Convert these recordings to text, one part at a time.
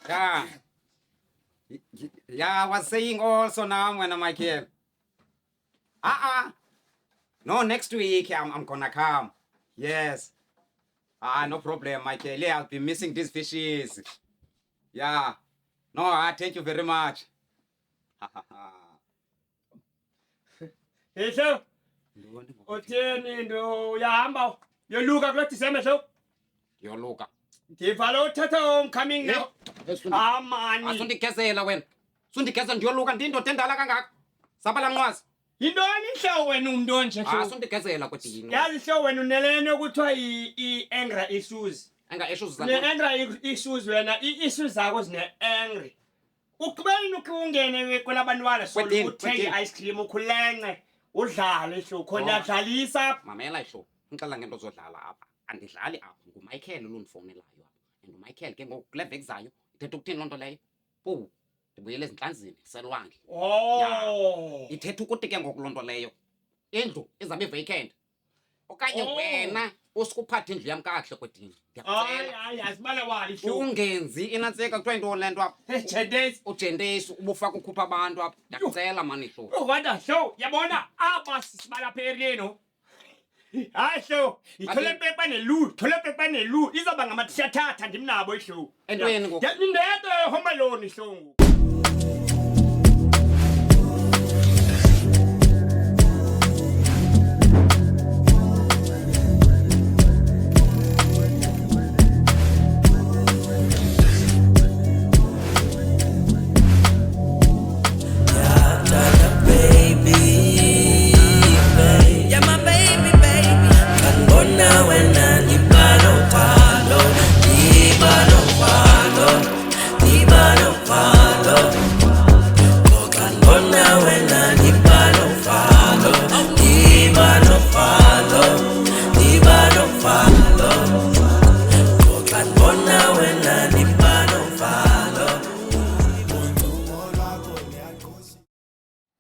Yeah. Yeah, I was saying also now when Michael. No, next week I'm gonna come. Yes. No problem, Michael. Yeah, I'll be missing these fishes. Yeah. No, thank you very much. Hey so, utheni ndo uyahamba yoluka kule December so? Yoluka. Ndivala uthatha coming now. Mani. Asundikezela wena. Sundikezela ndiyoluka ndindoda endala kangaka. Sabala nqwazi. Yintoni ihlobo wena umuntu onje so? Asundikezela kwedini. Yazi ihlobo wena unelene kuthiwa i-anger issues. Anger issues zakho. Ne-anger issues wena i-issues zakho zine-angry. Ukubeni ungene kwelabantwana so uthenge i-ice cream ukhulence udlale so khona dlalisa. Mamela isho. Ngicela ngento zodlala apha. Andidlali apha. NguMichael lo ndifonelayo apha. And uMichael ke ngoku kule veki zayo ithetha ukuthini loo nto leyo? Ndibuyele ezintlanzini selwandle. Ithetha ukuthi ke ngoku loo nto leyo indlu izabe vacant. Okanye wena usikuphatha indlu yam kakuhle kwedini. Ndiyakucela. Hayi asibala wali sho. Ungenzi inantsika kuthiwa into le nto apha. Ujentesi ubufaka ukhupha abantu apha. Ndiyakucela mani hlo. Wanda hlo yabona apha sibala pereno. Hayi hlo ithole pepa nelu izaba ngamathathatha ndimnabo ihlo. Entweni ngoku? Ndedwa Home Alone ihlo.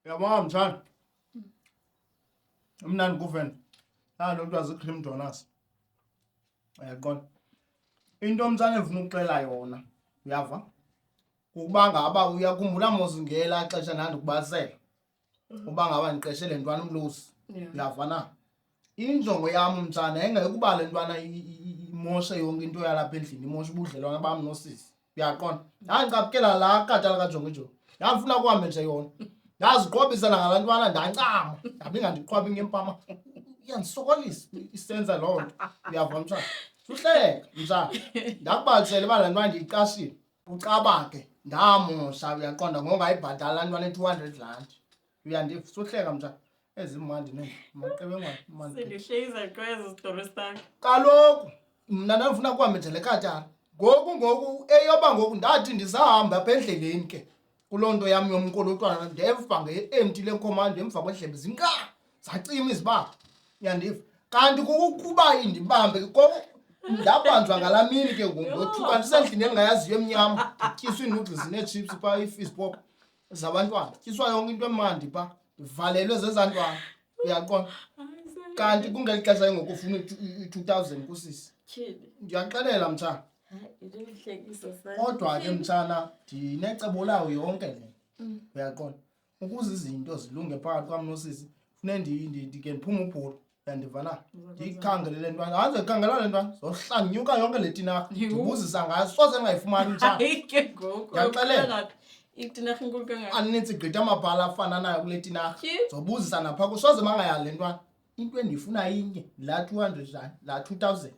Yabona mthana. Umnandi kuvena. Lo mntu azicream donuts. Uyaqonda. Into mthana efuna ukuxela yona, uyava? Ukuba ngaba uyakhumbula mos ngela xesha nandi kubasela. Uba ngaba ndiqeshe le ntwana umlusi. Uyava na? Injongo yam mthana engekuba le ntwana imoshe yonke into yalapha endlini, imoshe ubudlelwane bam nosisi. Uyaqonda? Ndicapukela la katala kajongijo. Yafuna kuhambe nje yona. Ndaziqhobisela ngalaa ntwana ndancama. Ndabe ngandiqhwabi ngempama. Iyandisokolisa isenza loo nto. Uyava mtshana? Suhleka mtshana. Ndakubalisela uba laa ntwana ndiyiqashile. Ucabake ndamosha uyaqonda ngongayibhatala laa ntwana i-R200. Uyandiva? Suhleka mtshana. Ezimandi ne. Maqebe mandi. Sendihlekisa kwezo zitori zakho. Kaloku mna ndandifuna kuhambe nje le katala. Ngoku eyoba ngoku ndathi ndisahamba apha endleleni ke. Kuloo nto yam yomkolotwana ndeva nge-empty lenkomando emva kwendlebe zinka zacima izibane. Uyandiva? Kanti kukuba indibambe ndabanjwa ngalaa mini ke ngothuka ndisendlini endingayaziyo emnyama ndityiswa iinudles neechips phaa i-fish pop zabantwana. Tyiswa yonke into emandi phaa ndivalelwe zezaa ntwana. Uyaqonda? Kanti kungeli xesha engoko ufuna i-2000 kusisi. Ndiyaxelela mtshana. Kodwa ke mtshana ndinecebo layo yonke le. Uyaqonda? Ukuze izinto zilunge phakathi kwam nosisi fune ndike ndiphume ubhulu. Uyandiva na? Ndiyikhangele le ntwana. Andizoyikhangela le ntwana. Zohlanyuka yonke le tinarha. Ndibuzisa ngayo. Soze ndingayifumani mtshana. Hayi ke ngoku. Ndiyaxelela. Itinarha enkulu kangaka. Aninzi gqitha amabhala afana nayo kule tinarha. Zobuzisa napha kuyo. Soze bangayali le ntwana. Into endifuna inye laa 200 rand, laa 2000.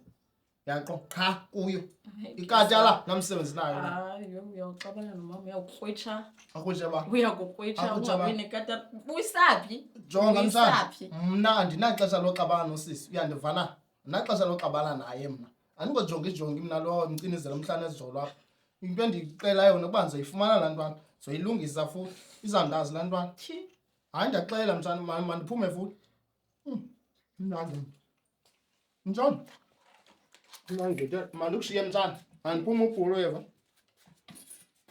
Uyaqonda? Qha kuyo. Ikatala namsebenzi nayo. Hayi uyawuxabana nomama uyawukrwitsha. Akhuthe ba. Uyakukrwitsha ungabi nekatala. Uyisaphi? Jonga mtshana. Mna andinaxesha loxabana nosisi. Uyandiva na? Andinaxesha loxabana naye mna. Andingojongi mna lo mcinizelo mhlana ezolo apha. Into endiyixela yona ukuba ndizoyifumana laa ntwana. Ndizoyilungisa futhi. Izandazi laa ntwana. Hayi ndiyaxelela mtshana mandiphume futhi. Mnandi. Ntshona? Mandikushiye mtshana. Mandiphume ubhulu eva.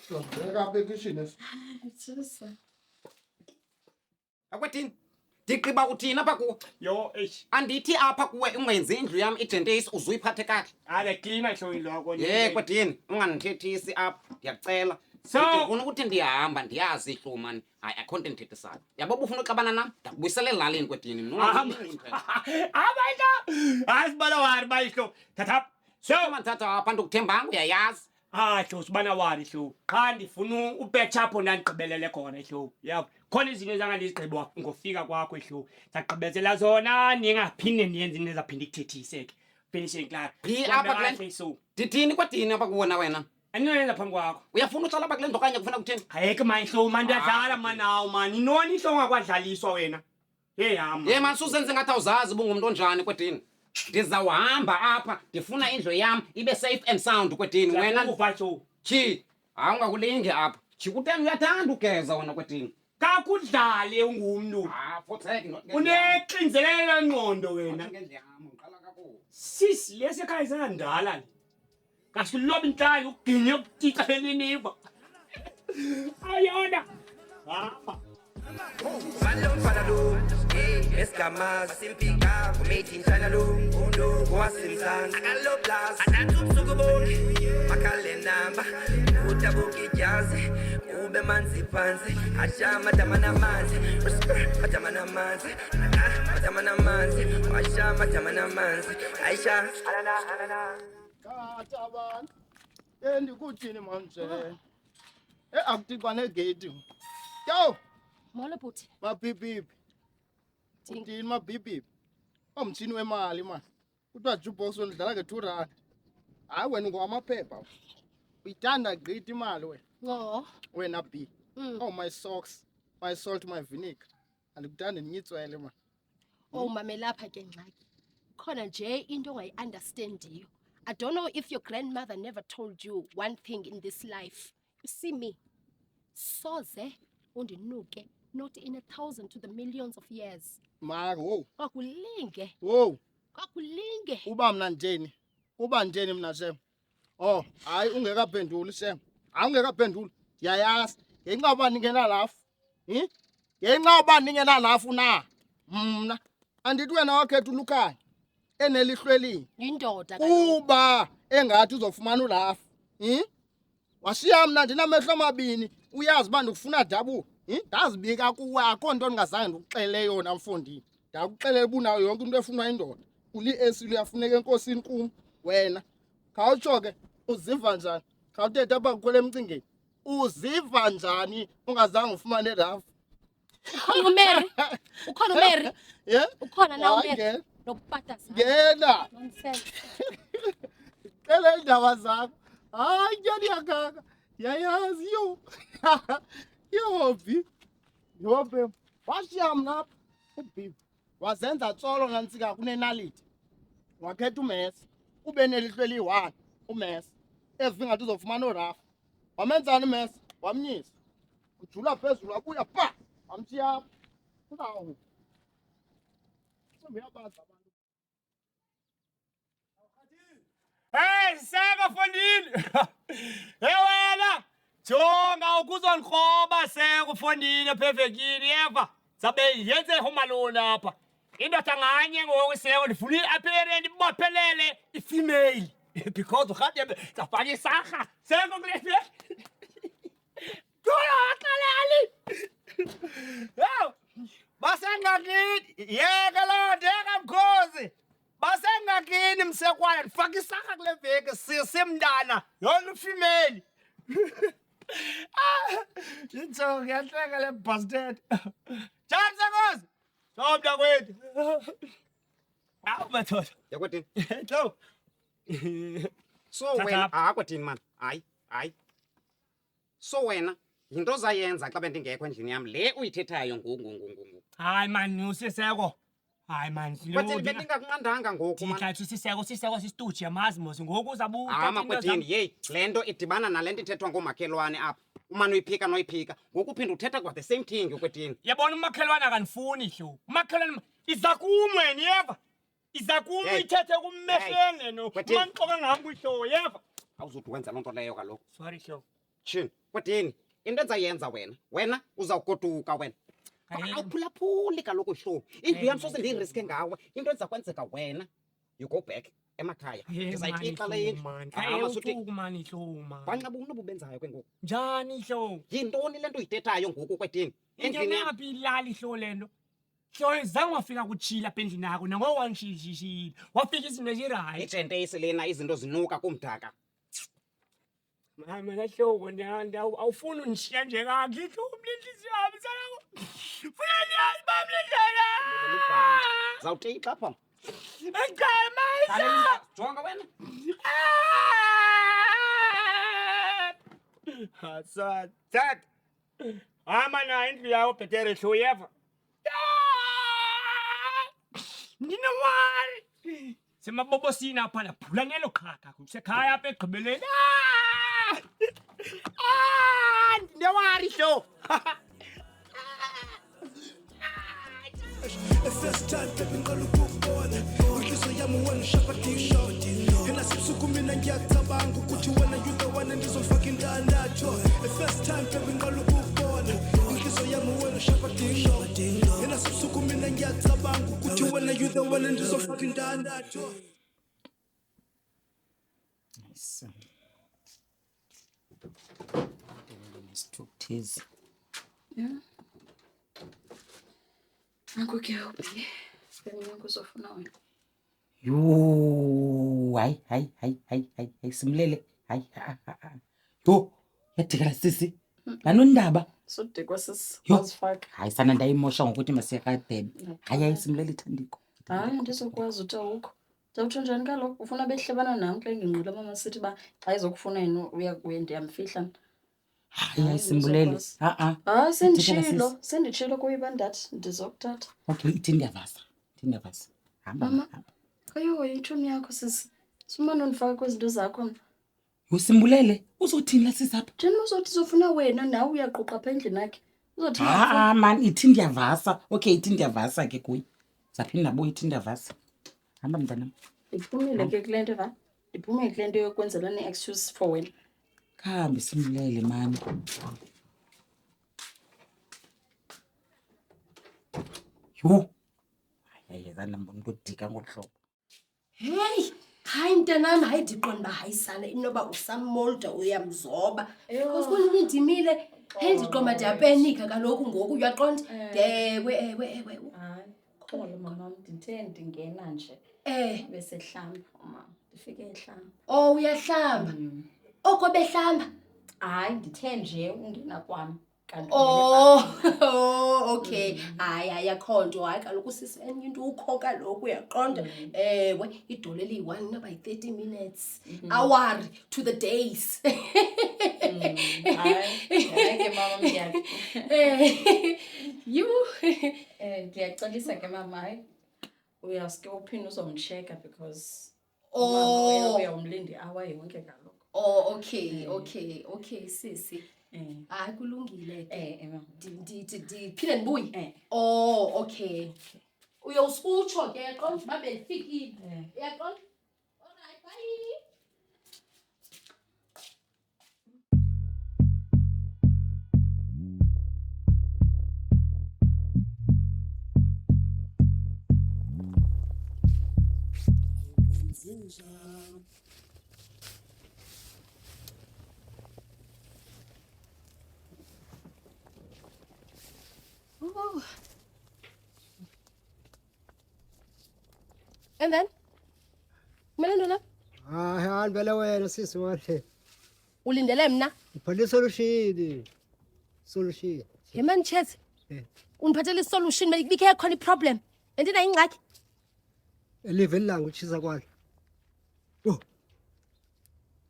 Sizobheka apha ekitshini esi. Ayitshisa. Akwethini? Ndigqiba uthini apha kuwe? Yo, eish. Andithi apha kuwe ungenzi indlu yam identesi uzuyiphathe kahle. Ale clean hlo iloko. Kwedini ungandithethisi apha ndiyacela. So Ndifuna ukuthi ndiyahamba ndiyazi ihlo mani. Hayi akho nto ndithethisayo. Yabo ufuna uxabana nam? Ndakubuyisela elalini kwedini. abantu asibala wari bayihlo. Thatha. So Mandithatha apha ndikuthembanga uyayazi. hlo sibana wari hlo. Qha ndifuna upetchapo ndandigqibelele khona hlo. Yabo. Khona izinto zangandizigqiba ngofika kwakho hlo. Sagqibezela zona ningaphinde niyenze nezaphinda ikuthethiseke. Finishing class. Phi apha kule so. Ndithini kwedini apha kuwona wena? Andinoyenza phambi kwakho. Uyafuna uhlala apha kule ndlu okanye kufuna kuthini? Ayeke manje hlo manje uyadlala manawo mani. Inoni ihlo ongakwadlaliswa wena? Hey hamba. Man susenze ngathi awuzazi bungumuntu onjani kwedini. Ndizawuhamba apha ndifuna indlu yam ibe safe and sound kwedini wena. Uvatsho. Chi, awungakulingi apha. Chikuteni uyathanda ugeza wena kwedini. Kakudlale ungumntu. Fotheke Unexinzelelo lengqondo wena. ngendlu yam uqala kakuhle. Sisi lesekhaya senandala le. Kasiloba inhlali uginye ukutitha eliniva. Ayona. Hamba. Escama simpika kumeti ntanalo undo kwasimsanga aloblas anatsubsuku bonke makalenamba utabuki jazi ube manzi phansi ashama tamana manzi tamana manzi tamana manzi ashama tamana manzi aisha alana Khatha abantu. Ndikuthini manje? Akutikwa negate. Yo, Molo bhuti. mabhibhibhi. Uthini mabhibhibhi? Omthini wemali man. Kuthiwa jukebox udlala nge-2 rand. Hayi wena ngowamaphepha. Uyithanda gqithi imali wena. Ngo. Wena B. Oh my socks, my salt, my vinegar. Andikuthandi ninyitswele man. Oh mama lapha ke ngxaki. Khona nje into ongayi-understandiyo. I don't know if your grandmother never told you one thing in this life. You see me. Soze undinuke not in 1,000 to the millions of years. Mara, wo. Kwakulinge. Wo. Kwakulinge. Uba mna njeni? Uba njeni mna Shem? Oh, hayi ungekaphenduli Shem. Hayi ungekaphenduli. Ndiyayazi. Ngenxa uba ningenalafu. Ngenxa uba ningenalafu na. Mna. Andithi wena wakhetha ulukhanya. Enelihlwe elinye. Yindoda kaloku. Uba engathi uzofumana ulafu. Washiya mna ndinamehlo amabini. Uyazi uba ndikufuna dabu. Ndazibika kuwe akho nto ndingazange ndikuxelele yona mfondini. Ndakuxelela uba unayo yonke into efunwa yindoda. Uli-esi luyafuneka enkosini kum wena. Khawutsho ke uziva njani? Khawuthetha apha kukhwele emcingeni. Uziva njani ungazange ufumane rafu? Ukhona uMary. Ukhona uMary. Yeah? Ukhona na Hayi, uMary. ngena. Nokupatasa. Ngena. Nonsense. Xela iindaba zakho. Hayi nyani yakaka. Yayazi yo. Yobi. Yobe. Washiya mna apha. Ubhibi. Wazenza tsolo nantsika kunenaliti. Wakhetha umesi. Ube nelihlwe eli-1 umesi. Ezingathi uzofumana urafu. Wamenzani umesi? Wamnyisa. Ujula phezulu wabuya pa. Wamshiya apha. Ngawo. Uyabazi abantu. Hey, seka fondini. Hey wena. Jonga ukuzondikroba seka fondini perfectly yeva. Sabe yenze homalone apha. Indoda nganye ngoku seka ndifuna iapparent ibophelele ifemale because ukhade safaka isarha. Seka kulesi. Dola xalali. Yo. Basengakini. Yeke lo ndeka mkhozi. Basengakini msekwana ndifaka isarha kule veki sisimntana yona female. Yinto ngiyahleka le bastard. Jani sekozi. So mntakwethu. Awu bathola. Yakwetini. Lo. So wena kwetini man. Hayi. So wena yinto zayenza xa bendingekho endlini yam le uyithethayo ngoku. Hayi man usiseko. Hayi man Kwetini bendingakunqandanga ngoku man. Ndikhathi siseko sisituchi yamazi mos ngoku uzabuka Kwetini yeyi le nto idibana nale nto ithethwa ngoomakhelwane apha. Umane uyiphika noyiphika. Ngoku uphinda uthetha kwa the same thing kwetini. Yabona umakhelwane akanifuni hlo. Umakhelwane iza kumwe yeva. Iza kumwe ithethe kummehlene no. Manxoka ngam kuhlo yeva. Awuzuthi wenza loo nto leyo kaloku. Sorry hlo. Shin, kwetini into enzayenza wena uzawugoduka wena. awuphulaphuli kaloku hlobo indlu yam sose ndiyiriske ngawe into eza kwenzeka wena you go back emakhaya ndizayixixa le indlu mani hloma banqaba unobu benzayo ke ngoku njani hlo yintoni le nto uyithethayo ngoku kwetini endlini yam ngiyaphi ilali hlo lento hlo zange wafika kutshila apha endlini yakho nangowanshishishile wafika izinto ezirayi ijente isilena izinto zinuka kumdaka mina hlobo awufuni undishiya nje kakhe hlo umlindlisi yami salako funa ndiyazi uba mlindlela zawutixa pha egama jonga wena Dad, hamba nayo indlu yakho bhetere hlo uyeva ndinowari semabobosini apha laphula nelo qhaga kusekhaya apha egqibeleni ndinewari hlo The first time baby ngiqala ukukubona inhliziyo yami wena shapadingo yena sibusuku mina ngiyacabanga ukuthi wena you the one endizofaka indandatho the first time baby ngiqala ukukubona inhliziyo yami wena shapadingo yena sibusuku mina ngiyacabanga ukuthi wena you the one endizofaka indandatho Nanku ke ubi. Bengeke uzofuna wena. Yo, hayi simlele. Hayi. Yo, yadikala sisi. Nanondaba. Sodikwa sis. Yo. Wasifaka. Hayi sana ndayimosha ngokuthi masiyakadebe. Hayi simlele Thandiko. Hayi ndizokwazi uthi awukho. Zawuthi njani kaloku ufuna behlebana nami kule ngingqula mama sithi ba xa izokufuna yena uya kuye ndiyamfihla. Hayi simbulele. Hayi senditshilo kuyiba ndathi ndizokuthatha. Okay, ithi ndiyavasa. Hamba. Ayo yithumi yakho sisi. Sumane undifaka kwezinto zakho. Usimbulele uzothini la sisapha? Njani uzothi uzofuna wena nawe uyaquqa apha endlini yakhe. Uzothi Man, ithi ndiyavasa. Okay, ithi ndiyavasa ke kuyi. Zaphinda nabuya ithi ndiyavasa. Hamba mntanam. Iphumile ke kule nto va. Iphumile kule nto yokwenzela ne-excuse for wena. Khambi simlele mani. Yo. Hayi zanambona ukudika ngohlobo. Hey, hayi mntanami hayi ndiqonda uba hayi sana inoba usamolda uyamzoba. Because kuni nindimile. Hey ndiqonda ndiyapenika kaloku ngoku uyaqonda. Ewe. Hayi, khona mama ndithe ndingena nje. Bese hlamba mama. Ndifike ehlamba. Oh uyahlamba. Oko behlamba. Hayi ndithe nje ungena kwami. Okay. Hayi akho nto hayi kaloku sisi enye into ukho kaloku uyaqonda. Ewe idolo eli-1 noba yi-30 minutes. Hour to the days. Hayi ke mama mniyaki. You Ndiyacebisa ke mama hayi. Uyawuske uphinde uzomchecka because uyawumlinda i-hour yonke kaloku. Okay sisi. Hayi kulungile ke. Ndiphinde ndibuye. Okay. Uyawusutsho ke qonda uba bendifikile. Uyaqonda? Alright, bye. And then? Kumele ntona? Hayi vele wena sisi wale. Ulindele mna? Phela solution. Yemani Chezi. Uniphathele isolution bikhe khona iproblem. Andina ingxaki. Elive elanga uchiza kwalo. Yo.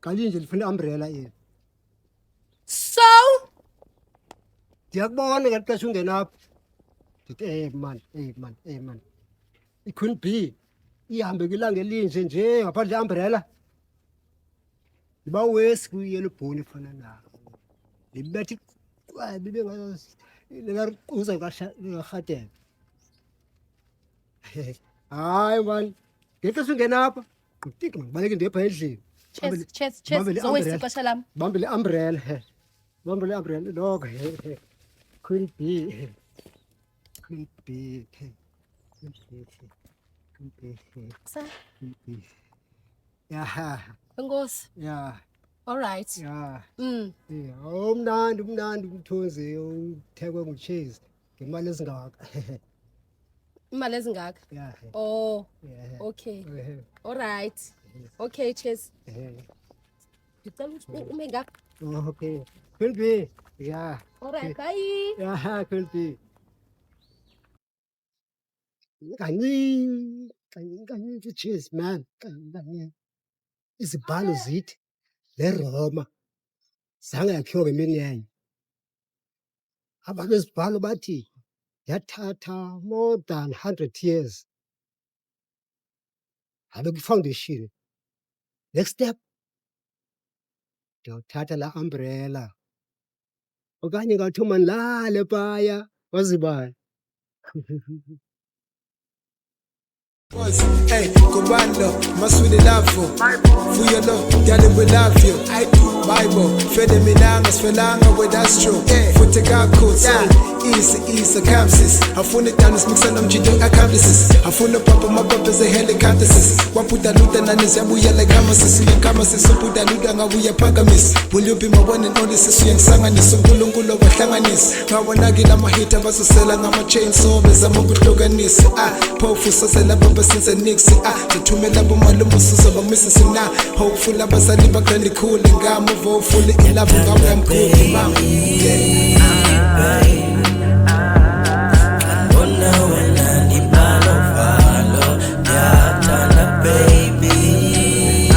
Kali nje lifuna umbrella yini. So? Ndiyakubona ngexesha ungena apha. Ndithi man. It couldn't be. Ihambe kwilanga elinje nje ngaphandle umbrella. Liba wesi kuyelo bhoni fana nawo. Libethi bibe ngazi uza ngarhatela. Hayi man. Ngeke singena apha. Qutiki ngibaleke ndiye pha endlini. Chess. Zawesi ixesha lam. Bambele umbrella. Lokho. Couldn't be. Sir, Yeah, Ngosi. yeah, All right. yeah. Mm. Yeah, umnandi umthunzi uthekwe ngucheese ngemali ezingaka. Imali ezingaka. Yeah. Oh, Yeah. okay. Yeah. All right. Okay, cheers. Yeah. Ngicela ukuthi ume ngaka. Oh, okay. Could be. Yeah. All right, bye. Yeah, could be. Kanye cheese man. Kanye. Izibhalo zithi leRoma zange yakhiwa ngemini yayo. Abantu bezibhalo bathi yathatha more than 100 years. Habe foundation. Next step. Ndiyawuthatha la umbrella. Okanye ngathuma ndilale phaya wazibani. Hey, Kubando, my sweetie love for your love, girl, we love you. I do Bible, fede minanga, sfelanga with astro. Hey, for take out coats, easy, campuses. I phone it down, it's mixing them cheating accomplices. I phone up papa, my papa's a helicopters. Waputa luta na nisabu ya like kamasis, so put a luta nga we are pagamis. Will you be my one and only sister young sanganis, so gulungulo wa tanganis. Kawanagi na mahita baso sela nga ma chainsaw, bezamo kutloganis. Pofu sasela baba since a nixie. Tutumela bumalumu suzo ba misisi na. Hopeful abasali bakandi cool and gamo fully in love with I'm cool, mom. Baby,